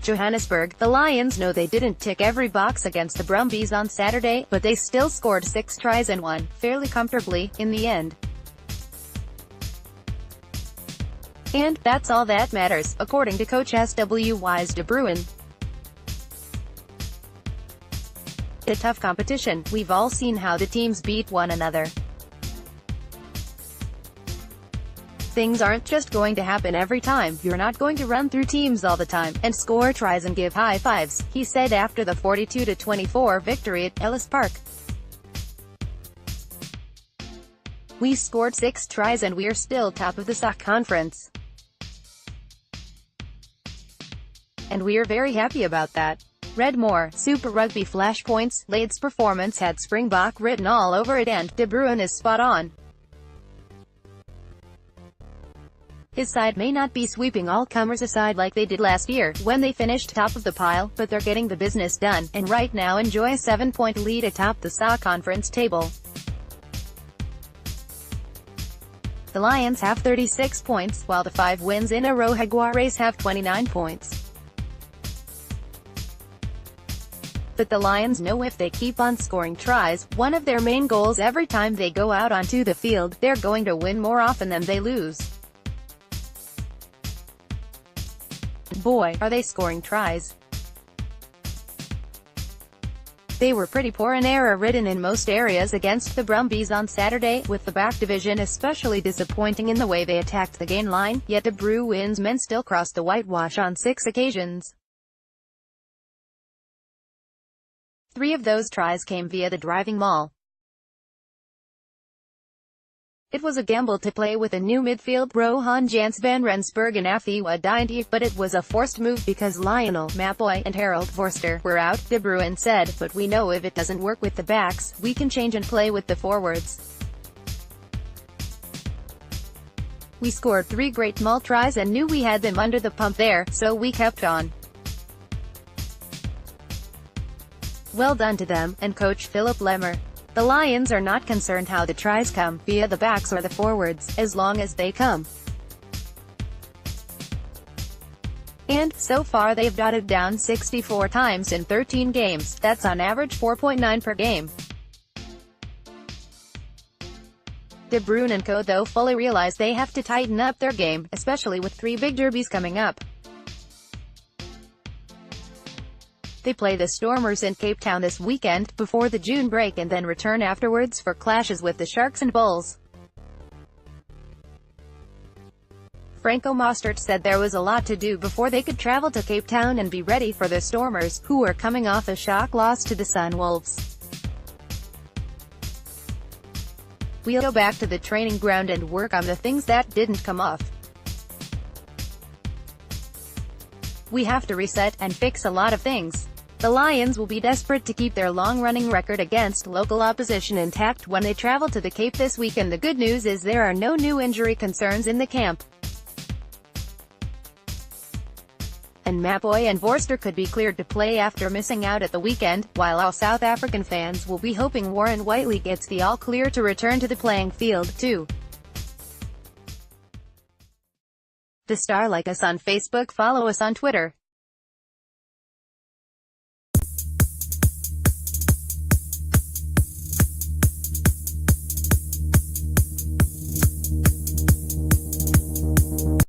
Johannesburg. The Lions know they didn't tick every box against the Brumbies on Saturday, but they still scored 6 tries and won, fairly comfortably, in the end. And that's all that matters, according to coach Swys de Bruin. A tough competition, we've all seen how the teams beat one another. Things aren't just going to happen every time, you're not going to run through teams all the time, and score tries and give high fives, he said after the 42-24 victory at Ellis Park. We scored 6 tries and we're still top of the SOC conference. And we're very happy about that. Read more. Super Rugby Flashpoints. Lade's performance had Springbok written all over it and De Bruin is spot on. His side may not be sweeping all comers aside like they did last year, when they finished top of the pile, but they're getting the business done, and right now enjoy a 7-point lead atop the SOC conference table. The Lions have 36 points, while the 5 wins in a row Jaguares have 29 points. But the Lions know if they keep on scoring tries, one of their main goals every time they go out onto the field, they're going to win more often than they lose. Boy, are they scoring tries. They were pretty poor and error-ridden in most areas against the Brumbies on Saturday, with the back division especially disappointing in the way they attacked the gain line, yet the Bruins men still crossed the whitewash on 6 occasions. 3 of those tries came via the driving maul. It was a gamble to play with a new midfield, Rohan Janse van Rensburg and Afiwa Dindy, but it was a forced move because Lionel Mapoy and Harold Vorster were out, De Bruin said, but we know if it doesn't work with the backs, we can change and play with the forwards. We scored 3 great maul tries and knew we had them under the pump there, so we kept on. Well done to them, and coach Philip Lemmer. The Lions are not concerned how the tries come, via the backs or the forwards, as long as they come. And, so far they've dotted down 64 times in 13 games, that's on average 4.9 per game. De Bruin and co though fully realize they have to tighten up their game, especially with 3 big derbies coming up. They play the Stormers in Cape Town this weekend, before the June break and then return afterwards for clashes with the Sharks and Bulls. Franco Mostert said there was a lot to do before they could travel to Cape Town and be ready for the Stormers, who are coming off a shock loss to the Sunwolves. We'll go back to the training ground and work on the things that didn't come off. We have to reset and fix a lot of things. The Lions will be desperate to keep their long-running record against local opposition intact when they travel to the Cape this weekend. The good news is there are no new injury concerns in the camp. And Mapoy and Vorster could be cleared to play after missing out at the weekend, while all South African fans will be hoping Warren Whiteley gets the all-clear to return to the playing field, too. To star like us on Facebook, follow us on Twitter.